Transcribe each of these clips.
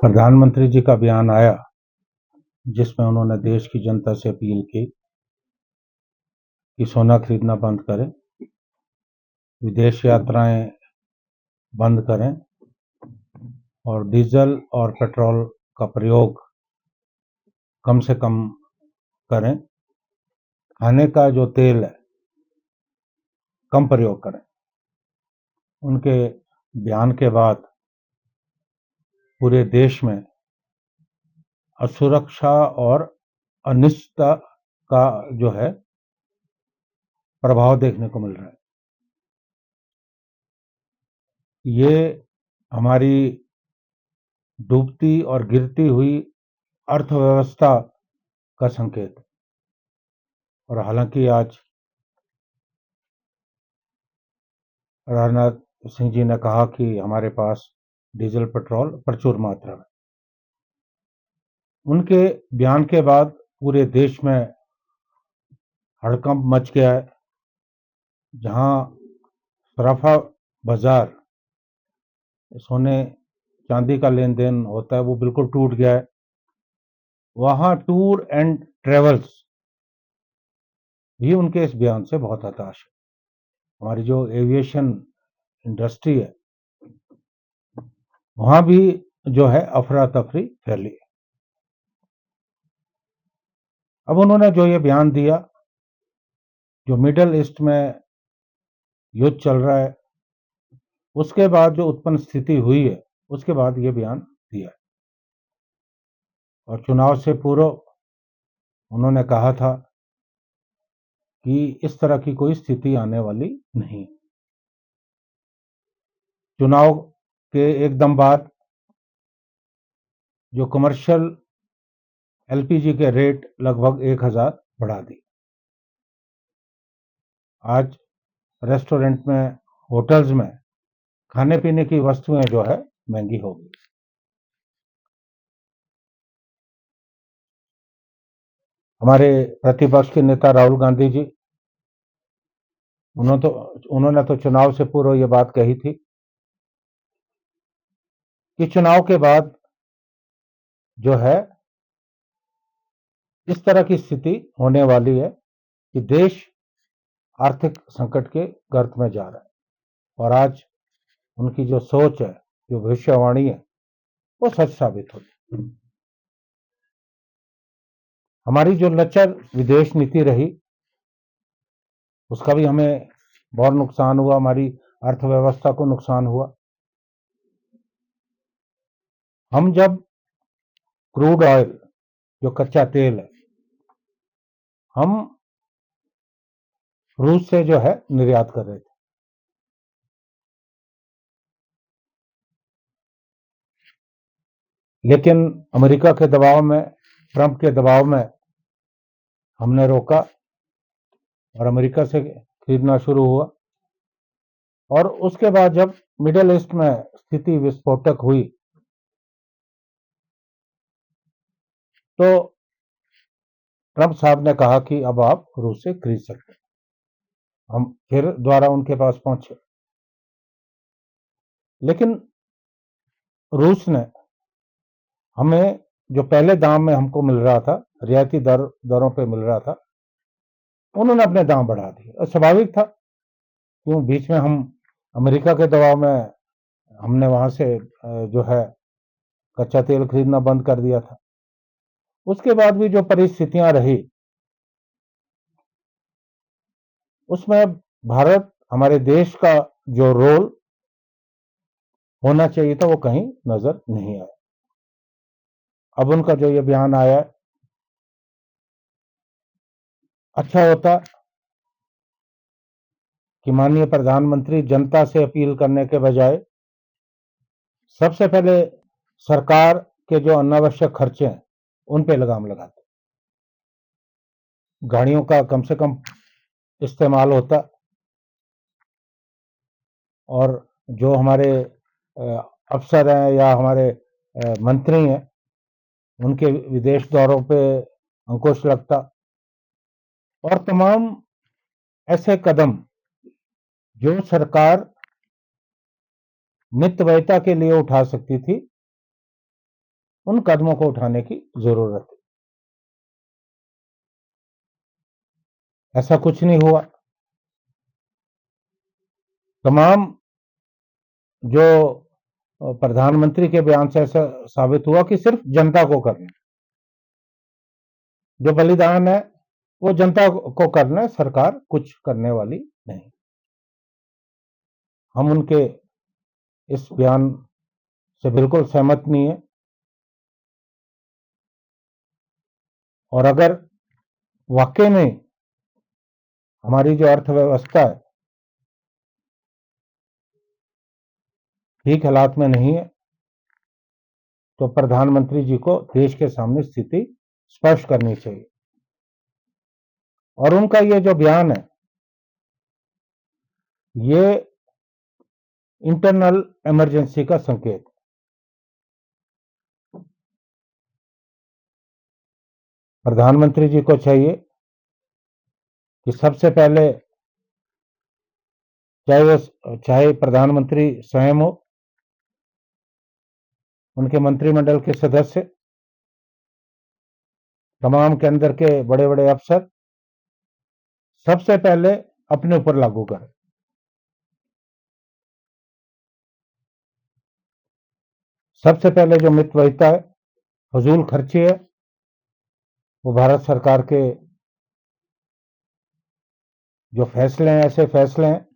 प्रधानमंत्री जी का बयान आया जिसमें उन्होंने देश की जनता से अपील की कि सोना खरीदना बंद करें, विदेश यात्राएं बंद करें और डीजल और पेट्रोल का प्रयोग कम से कम करें। खाने का जो तेल है कम प्रयोग करें। उनके बयान के बाद पूरे देश में असुरक्षा और अनिश्चितता का जो है प्रभाव देखने को मिल रहा है। ये हमारी डूबती और गिरती हुई अर्थव्यवस्था का संकेत है। और हालांकि आज राजनाथ सिंह जी ने कहा कि हमारे पास डीजल पेट्रोल प्रचुर मात्रा में। उनके बयान के बाद पूरे देश में हड़कंप मच गया है। जहां सराफा बाजार सोने चांदी का लेन देन होता है वो बिल्कुल टूट गया है। वहां टूर एंड ट्रेवल्स भी उनके इस बयान से बहुत हताश है। हमारी जो एविएशन इंडस्ट्री है वहां भी जो है अफरा तफरी फैली है। अब उन्होंने जो ये बयान दिया, जो मिडल ईस्ट में युद्ध चल रहा है उसके बाद जो उत्पन्न स्थिति हुई है उसके बाद ये बयान दिया। और चुनाव से पूर्व उन्होंने कहा था कि इस तरह की कोई स्थिति आने वाली नहीं। चुनाव के एकदम बाद जो कमर्शियल एलपीजी के रेट लगभग 1000 बढ़ा दिए। आज रेस्टोरेंट में, होटल्स में खाने पीने की वस्तुएं जो है महंगी हो गई। हमारे प्रतिपक्ष के नेता राहुल गांधी जी उन्होंने तो चुनाव से पूर्व ये बात कही थी कि चुनाव के बाद जो है इस तरह की स्थिति होने वाली है कि देश आर्थिक संकट के गर्त में जा रहा है। और आज उनकी जो सोच है, जो भविष्यवाणी है, वो सच साबित होगी। हमारी जो लचर विदेश नीति रही उसका भी हमें बहुत नुकसान हुआ, हमारी अर्थव्यवस्था को नुकसान हुआ। हम जब क्रूड ऑयल, जो कच्चा तेल है, हम रूस से जो है निर्यात कर रहे थे। लेकिन अमेरिका के दबाव में, ट्रंप के दबाव में हमने रोका और अमेरिका से खरीदना शुरू हुआ। और उसके बाद जब मिडिल ईस्ट में स्थिति विस्फोटक हुई तो ट्रंप साहब ने कहा कि अब आप रूस से खरीद सकते हैं। हम फिर दोबारा उनके पास पहुंचे, लेकिन रूस ने हमें जो पहले दाम में हमको मिल रहा था, रियायती दरों पे मिल रहा था, उन्होंने अपने दाम बढ़ा दिए। और स्वाभाविक था, क्यों बीच में हम अमेरिका के दबाव में हमने वहां से जो है कच्चा तेल खरीदना बंद कर दिया था। उसके बाद भी जो परिस्थितियां रही उसमें भारत, हमारे देश का जो रोल होना चाहिए था वो कहीं नजर नहीं आया। अब उनका जो ये बयान आया, अच्छा होता कि माननीय प्रधानमंत्री जनता से अपील करने के बजाय सबसे पहले सरकार के जो अनावश्यक खर्चे हैं उन पे लगाम लगाते। गाड़ियों का कम से कम इस्तेमाल होता और जो हमारे अफसर हैं या हमारे मंत्री हैं उनके विदेश दौरों पे अंकुश लगता। और तमाम ऐसे कदम जो सरकार नित्य व्ययिता के लिए उठा सकती थी उन कदमों को उठाने की जरूरत है। ऐसा कुछ नहीं हुआ। तमाम जो प्रधानमंत्री के बयान से ऐसा साबित हुआ कि सिर्फ जनता को करना, जो बलिदान है वो जनता को करना है, सरकार कुछ करने वाली नहीं। हम उनके इस बयान से बिल्कुल सहमत नहीं है। और अगर वाकई में हमारी जो अर्थव्यवस्था है ठीक हालात में नहीं है, तो प्रधानमंत्री जी को देश के सामने स्थिति स्पष्ट करनी चाहिए। और उनका ये जो बयान है ये इंटरनल इमरजेंसी का संकेत। प्रधानमंत्री जी को चाहिए कि सबसे पहले चाहे प्रधानमंत्री स्वयं हो, उनके मंत्रिमंडल के सदस्य, तमाम केंद्र के बड़े बड़े अफसर सबसे पहले अपने ऊपर लागू करें। सबसे पहले जो मितव्ययिता है, फजूल खर्ची है, वो भारत सरकार के जो फैसले हैं, ऐसे फैसले हैं,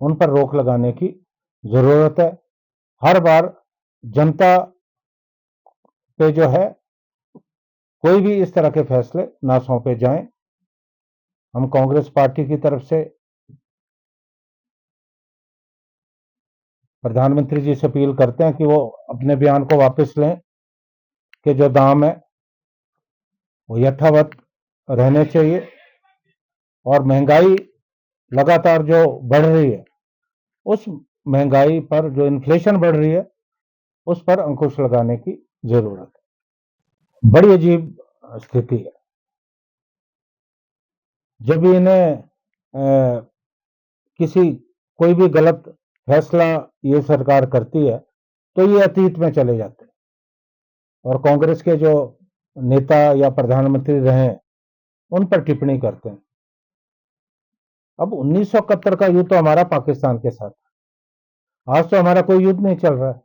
उन पर रोक लगाने की जरूरत है। हर बार जनता पे जो है कोई भी इस तरह के फैसले ना सौंपे जाएं। हम कांग्रेस पार्टी की तरफ से प्रधानमंत्री जी से अपील करते हैं कि वो अपने बयान को वापस लें कि जो दाम है वो यथावत रहने चाहिए और महंगाई लगातार जो बढ़ रही है, उस महंगाई पर, जो इन्फ्लेशन बढ़ रही है, उस पर अंकुश लगाने की जरूरत है। बड़ी अजीब स्थिति है। जब भी इन्हें किसी कोई भी गलत फैसला ये सरकार करती है तो ये अतीत में चले जाते हैं और कांग्रेस के जो नेता या प्रधानमंत्री रहे उन पर टिप्पणी करते हैं। अब 1971 का युद्ध तो हमारा पाकिस्तान के साथ, आज तो हमारा कोई युद्ध नहीं चल रहा है,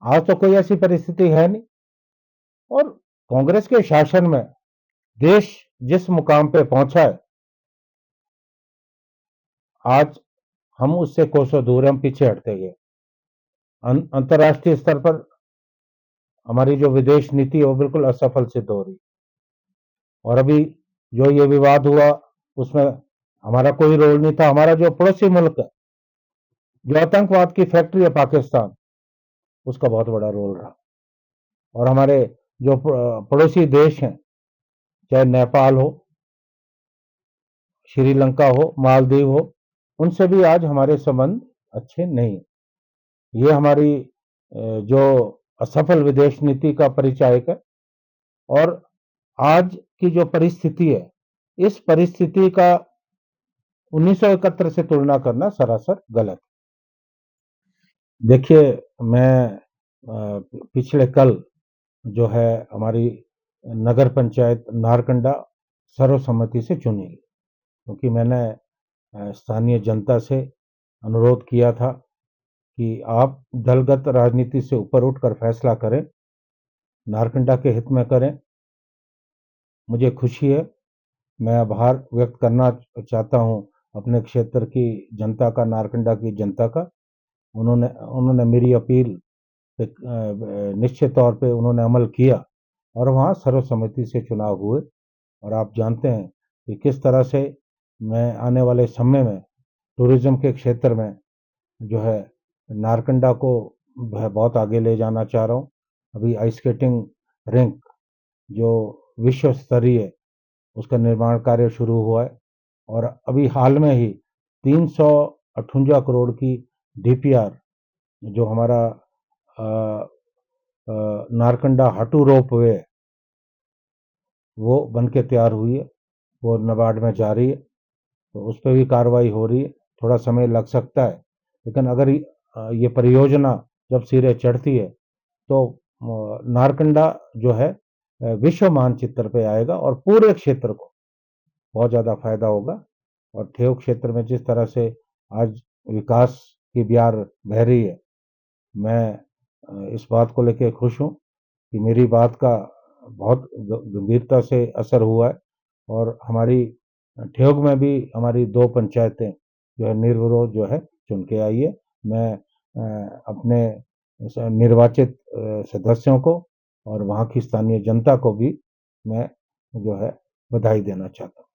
आज तो कोई ऐसी परिस्थिति है नहीं। और कांग्रेस के शासन में देश जिस मुकाम पे पहुंचा है, आज हम उससे कोसों दूर, हम पीछे हटते गए। अंतर्राष्ट्रीय स्तर पर हमारी जो विदेश नीति है वो बिल्कुल असफल सिद्ध हो रही। और अभी जो ये विवाद हुआ उसमें हमारा कोई रोल नहीं था। हमारा जो पड़ोसी मुल्क है, जो आतंकवाद की फैक्ट्री है पाकिस्तान, उसका बहुत बड़ा रोल रहा। और हमारे जो पड़ोसी देश हैं, चाहे नेपाल हो, श्रीलंका हो, मालदीव हो, उनसे भी आज हमारे संबंध अच्छे नहीं। ये हमारी जो असफल विदेश नीति का परिचायक है। और आज की जो परिस्थिति है, इस परिस्थिति का 1971 से तुलना करना सरासर गलत। देखिए, मैं पिछले कल जो है हमारी नगर पंचायत नारकंडा सर्वसम्मति से चुनी गई, क्योंकि मैंने स्थानीय जनता से अनुरोध किया था कि आप दलगत राजनीति से ऊपर उठकर फैसला करें, नारकंडा के हित में करें। मुझे खुशी है, मैं आभार व्यक्त करना चाहता हूं अपने क्षेत्र की जनता का, नारकंडा की जनता का। उन्होंने मेरी अपील निश्चित तौर पे उन्होंने अमल किया और वहाँ सर्वसम्मति से चुनाव हुए। और आप जानते हैं कि किस तरह से मैं आने वाले समय में टूरिज्म के क्षेत्र में जो है नारकंडा को बहुत आगे ले जाना चाह रहा हूँ। अभी आइस स्केटिंग रिंक जो विश्व स्तरीय है, उसका निर्माण कार्य शुरू हुआ है। और अभी हाल में ही 358 करोड़ की डीपीआर, जो हमारा नारकंडा हाटू रोपवे, वो बन के तैयार हुई है, वो नाबार्ड में जारी है, तो उस पर भी कार्रवाई हो रही है। थोड़ा समय लग सकता है, लेकिन अगर ये परियोजना जब सिरे चढ़ती है तो नारकंडा जो है विश्व मानचित्र पे आएगा और पूरे क्षेत्र को बहुत ज़्यादा फायदा होगा। और ठेऊ क्षेत्र में जिस तरह से आज विकास की ब्यार बह रही है, मैं इस बात को लेकर खुश हूँ कि मेरी बात का बहुत गंभीरता से असर हुआ है। और हमारी ठेऊग में भी हमारी 2 पंचायतें जो है निर्विरोध जो है चुन के आई है। मैं अपने निर्वाचित सदस्यों को और वहाँ की स्थानीय जनता को भी मैं जो है बधाई देना चाहता हूँ।